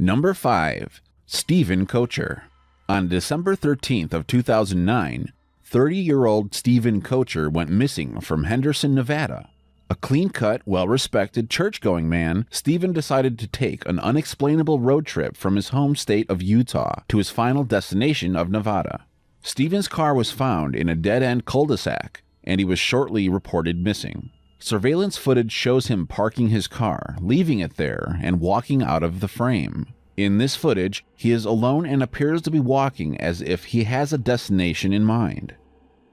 Number 5. Stephen Kocher. On December 13th of 2009, 30-year-old Stephen Kocher went missing from Henderson, Nevada. A clean-cut, well-respected, church-going man, Stephen decided to take an unexplainable road trip from his home state of Utah to his final destination of Nevada. Stephen's car was found in a dead-end cul-de-sac, and he was shortly reported missing. Surveillance footage shows him parking his car, leaving it there, and walking out of the frame. In this footage, he is alone and appears to be walking as if he has a destination in mind.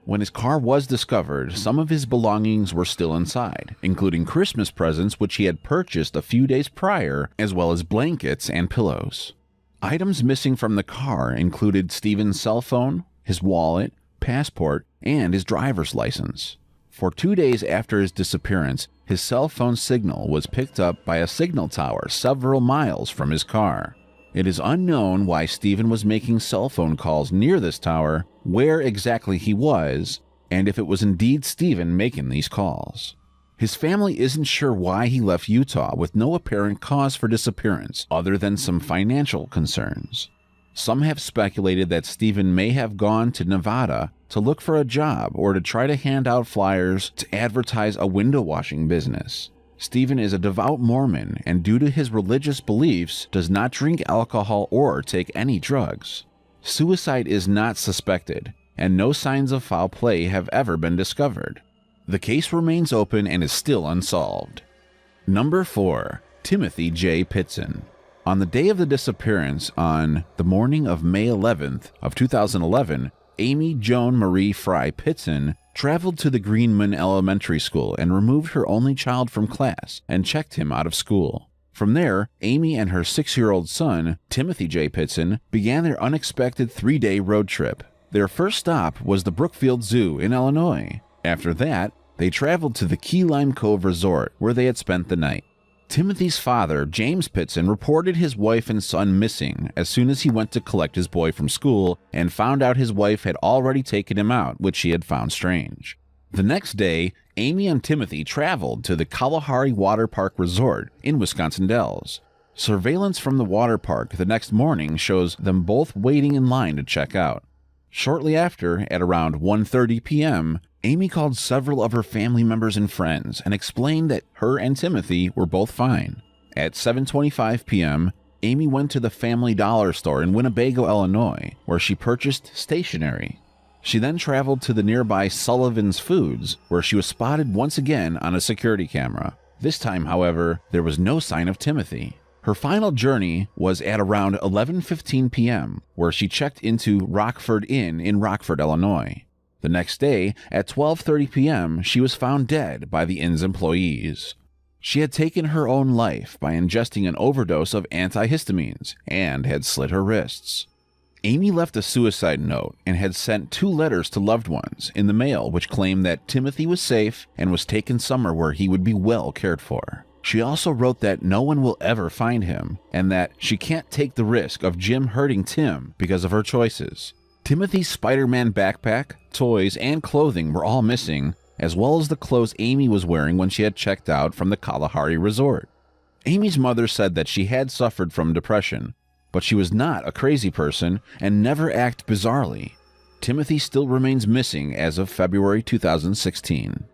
When his car was discovered, some of his belongings were still inside, including Christmas presents which he had purchased a few days prior, as well as blankets and pillows. Items missing from the car included Stephen's cell phone, his wallet, passport, and his driver's license. For 2 days after his disappearance, his cell phone signal was picked up by a signal tower several miles from his car. It is unknown why Stephen was making cell phone calls near this tower, where exactly he was, and if it was indeed Stephen making these calls. His family isn't sure why he left Utah with no apparent cause for disappearance other than some financial concerns. Some have speculated that Stephen may have gone to Nevada to look for a job or to try to hand out flyers to advertise a window washing business. Stephen is a devout Mormon and due to his religious beliefs does not drink alcohol or take any drugs. Suicide is not suspected, and no signs of foul play have ever been discovered. The case remains open and is still unsolved. Number 4. Timothy J. Pitson. On the day of the disappearance, on the morning of May 11th of 2011, Amy Joan Marie Fry Pitson traveled to the Greenman Elementary School and removed her only child from class and checked him out of school. From there, Amy and her 6-year-old son, Timothy J. Pitson, began their unexpected 3-day road trip. Their first stop was the Brookfield Zoo in Illinois. After that, they traveled to the Key Lime Cove Resort, where they had spent the night. Timothy's father, James Pitson, reported his wife and son missing as soon as he went to collect his boy from school and found out his wife had already taken him out, which he had found strange. The next day, Amy and Timothy traveled to the Kalahari Water Park Resort in Wisconsin Dells. Surveillance from the water park the next morning shows them both waiting in line to check out. Shortly after, at around 1:30 p.m., Amy called several of her family members and friends and explained that her and Timothy were both fine. At 7:25 p.m., Amy went to the Family Dollar store in Winnebago, Illinois, where she purchased stationery. She then traveled to the nearby Sullivan's Foods, where she was spotted once again on a security camera. This time, however, there was no sign of Timothy. Her final journey was at around 11:15 p.m., where she checked into Rockford Inn in Rockford, Illinois. The next day, at 12:30 p.m., she was found dead by the inn's employees. She had taken her own life by ingesting an overdose of antihistamines and had slit her wrists. Amy left a suicide note and had sent 2 letters to loved ones in the mail which claimed that Timothy was safe and was taken somewhere where he would be well cared for. She also wrote that no one will ever find him and that she can't take the risk of Jim hurting Tim because of her choices. Timothy's Spider-Man backpack, toys, and clothing were all missing, as well as the clothes Amy was wearing when she had checked out from the Kalahari Resort. Amy's mother said that she had suffered from depression, but she was not a crazy person and never acted bizarrely. Timothy still remains missing as of February 2016.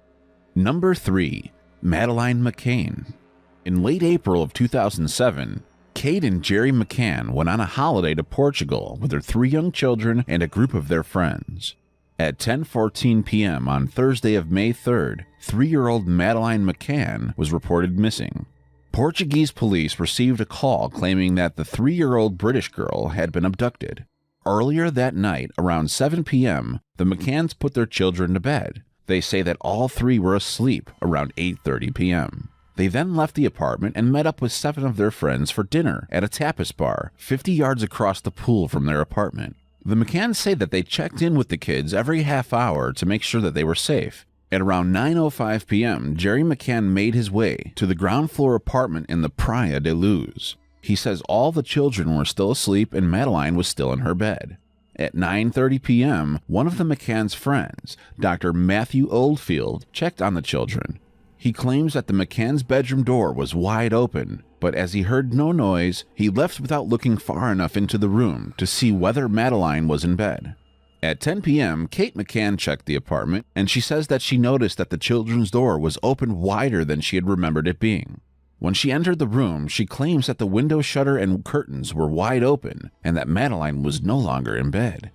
Number 3. Madeline McCain. In late April of 2007, Kate and Jerry McCann went on a holiday to Portugal with their 3 young children and a group of their friends. At 10:14 p.m. on Thursday of May 3rd, 3-year-old Madeline McCann was reported missing. Portuguese police received a call claiming that the 3-year-old British girl had been abducted. Earlier that night, around 7 p.m., the McCanns put their children to bed. They say that all 3 were asleep around 8:30 p.m. They then left the apartment and met up with 7 of their friends for dinner at a tapas bar 50 yards across the pool from their apartment. The McCanns say that they checked in with the kids every half hour to make sure that they were safe. At around 9:05 p.m., Jerry McCann made his way to the ground floor apartment in the Praia de Luz. He says all the children were still asleep and Madeline was still in her bed. At 9:30 p.m., one of the McCann's friends, Dr. Matthew Oldfield, checked on the children. He claims that the McCann's bedroom door was wide open, but as he heard no noise, he left without looking far enough into the room to see whether Madeline was in bed. At 10 p.m., Kate McCann checked the apartment, and she says that she noticed that the children's door was open wider than she had remembered it being. When she entered the room, she claims that the window shutter and curtains were wide open and that Madeline was no longer in bed.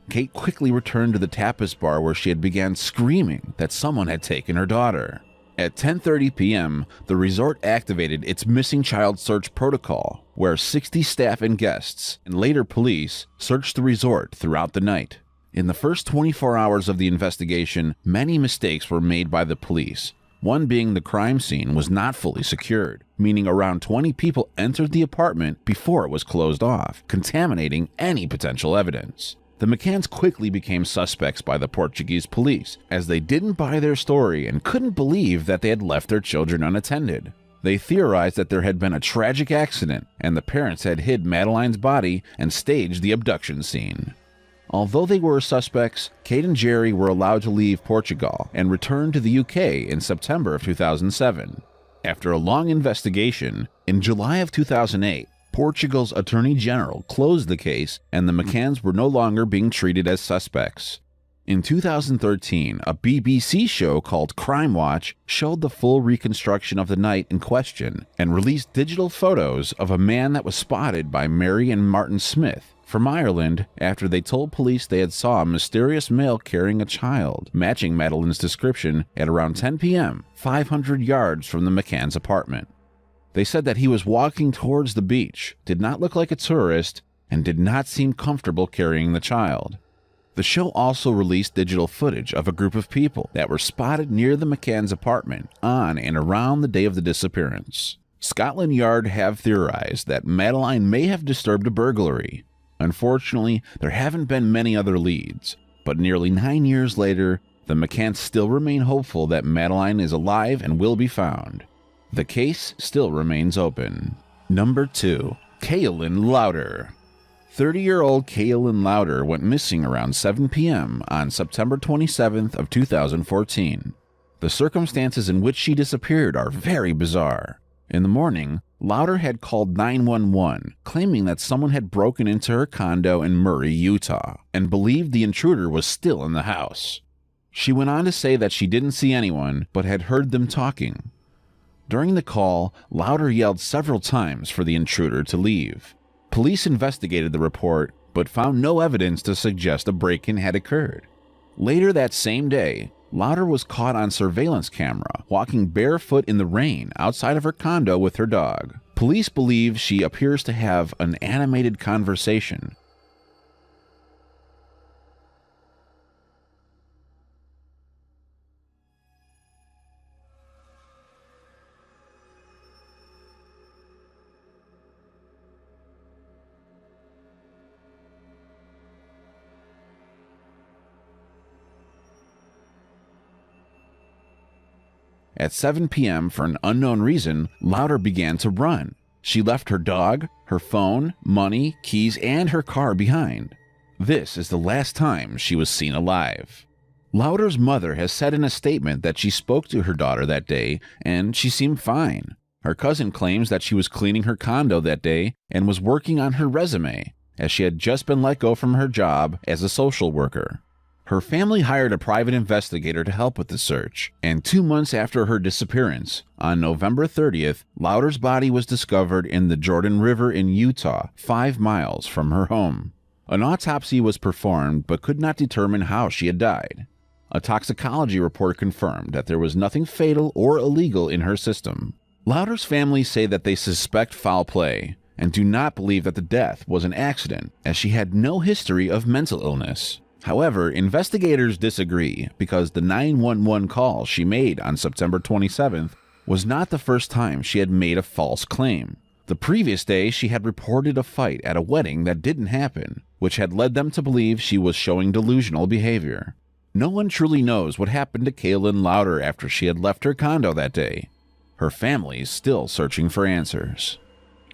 Kate quickly returned to the tapas bar where she had began screaming that someone had taken her daughter. At 10:30 p.m., the resort activated its missing child search protocol, where 60 staff and guests, and later police, searched the resort throughout the night. In the first 24 hours of the investigation, many mistakes were made by the police. One being the crime scene was not fully secured, meaning around 20 people entered the apartment before it was closed off, contaminating any potential evidence. The McCanns quickly became suspects by the Portuguese police, as they didn't buy their story and couldn't believe that they had left their children unattended. They theorized that there had been a tragic accident, and the parents had hid Madeline's body and staged the abduction scene. Although they were suspects, Kate and Jerry were allowed to leave Portugal and return to the UK in September of 2007. After a long investigation, in July of 2008, Portugal's Attorney General closed the case and the McCanns were no longer being treated as suspects. In 2013, a BBC show called Crime Watch showed the full reconstruction of the night in question and released digital photos of a man that was spotted by Mary and Martin Smith from Ireland after they told police they had saw a mysterious male carrying a child, matching Madeline's description at around 10 p.m., 500 yards from the McCann's apartment. They said that he was walking towards the beach, did not look like a tourist, and did not seem comfortable carrying the child. The show also released digital footage of a group of people that were spotted near the McCann's apartment on and around the day of the disappearance. Scotland Yard have theorized that Madeline may have disturbed a burglary. Unfortunately, there haven't been many other leads, but nearly 9 years later, the McCanns still remain hopeful that Madeline is alive and will be found. The case still remains open. Number 2. Kaylin Louder. 30-year-old Kaylin Louder went missing around 7 p.m. on September 27th of 2014. The circumstances in which she disappeared are very bizarre. In the morning, Louder had called 911, claiming that someone had broken into her condo in Murray, Utah, and believed the intruder was still in the house. She went on to say that she didn't see anyone, but had heard them talking. During the call, Louder yelled several times for the intruder to leave. Police investigated the report, but found no evidence to suggest a break-in had occurred. Later that same day, Louder was caught on surveillance camera, walking barefoot in the rain outside of her condo with her dog. Police believe she appears to have an animated conversation. At 7 p.m., for an unknown reason, Louder began to run. She left her dog, her phone, money, keys, and her car behind. This is the last time she was seen alive. Louder's mother has said in a statement that she spoke to her daughter that day and she seemed fine. Her cousin claims that she was cleaning her condo that day and was working on her resume, as she had just been let go from her job as a social worker. Her family hired a private investigator to help with the search, and 2 months after her disappearance, on November 30th, Louder's body was discovered in the Jordan River in Utah, 5 miles from her home. An autopsy was performed but could not determine how she had died. A toxicology report confirmed that there was nothing fatal or illegal in her system. Louder's family say that they suspect foul play and do not believe that the death was an accident, as she had no history of mental illness. However, investigators disagree because the 911 call she made on September 27th was not the first time she had made a false claim. The previous day, she had reported a fight at a wedding that didn't happen, which had led them to believe she was showing delusional behavior. No one truly knows what happened to Kaylin Louder after she had left her condo that day. Her family is still searching for answers.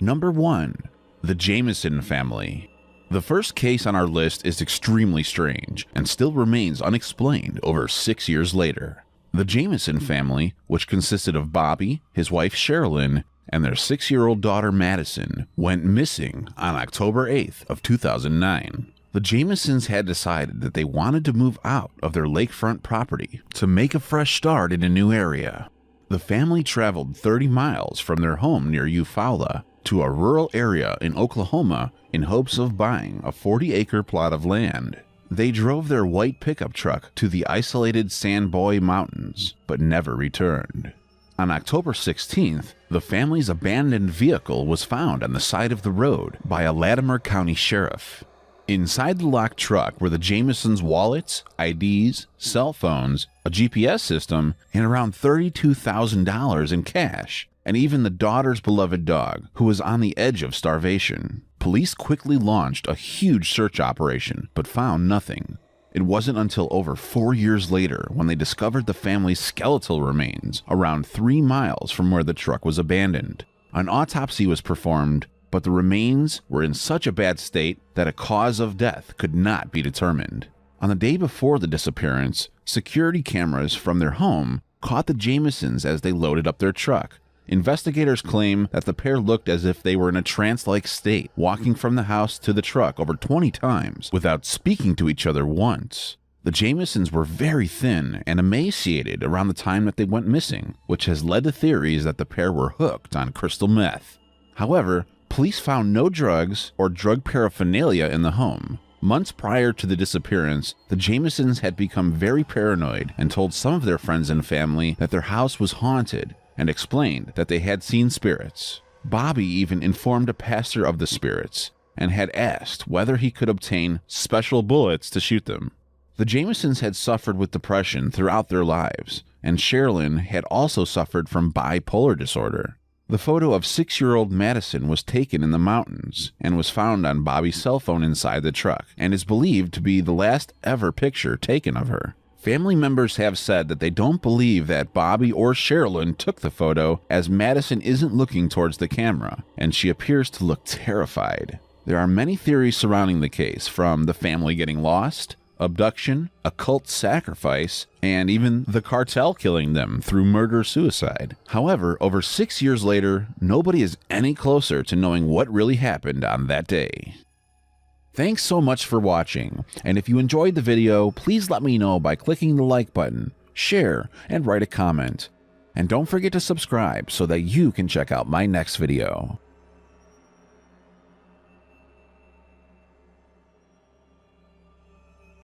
Number 1. The Jameson family. The first case on our list is extremely strange and still remains unexplained over 6 years later. The Jameson family, which consisted of Bobby, his wife Sherilyn, and their 6-year-old daughter Madison, went missing on October 8th of 2009. The Jamesons had decided that they wanted to move out of their lakefront property to make a fresh start in a new area. The family traveled 30 miles from their home near Eufaula to a rural area in Oklahoma in hopes of buying a 40-acre plot of land. They drove their white pickup truck to the isolated Sandboy Mountains, but never returned. On October 16th, the family's abandoned vehicle was found on the side of the road by a Latimer County sheriff. Inside the locked truck were the Jamesons' wallets, IDs, cell phones, a GPS system, and around $32,000 in cash, and even the daughter's beloved dog, who was on the edge of starvation. Police quickly launched a huge search operation, but found nothing. It wasn't until over 4 years later when they discovered the family's skeletal remains around 3 miles from where the truck was abandoned. An autopsy was performed, but the remains were in such a bad state that a cause of death could not be determined. On the day before the disappearance, security cameras from their home caught the Jamesons as they loaded up their truck. Investigators claim that the pair looked as if they were in a trance-like state, walking from the house to the truck over 20 times without speaking to each other once. The Jamesons were very thin and emaciated around the time that they went missing, which has led to theories that the pair were hooked on crystal meth. However, police found no drugs or drug paraphernalia in the home. Months prior to the disappearance, the Jamesons had become very paranoid and told some of their friends and family that their house was haunted, and explained that they had seen spirits. Bobby even informed a pastor of the spirits and had asked whether he could obtain special bullets to shoot them. The Jamesons had suffered with depression throughout their lives, and Sherilyn had also suffered from bipolar disorder. The photo of 6-year-old Madison was taken in the mountains and was found on Bobby's cell phone inside the truck and is believed to be the last ever picture taken of her. Family members have said that they don't believe that Bobby or Sherilyn took the photo, as Madison isn't looking towards the camera, and she appears to look terrified. There are many theories surrounding the case, from the family getting lost, abduction, occult sacrifice, and even the cartel killing them through murder-suicide. However, over 6 years later, nobody is any closer to knowing what really happened on that day. Thanks so much for watching, and if you enjoyed the video, please let me know by clicking the like button, share, and write a comment. And don't forget to subscribe so that you can check out my next video.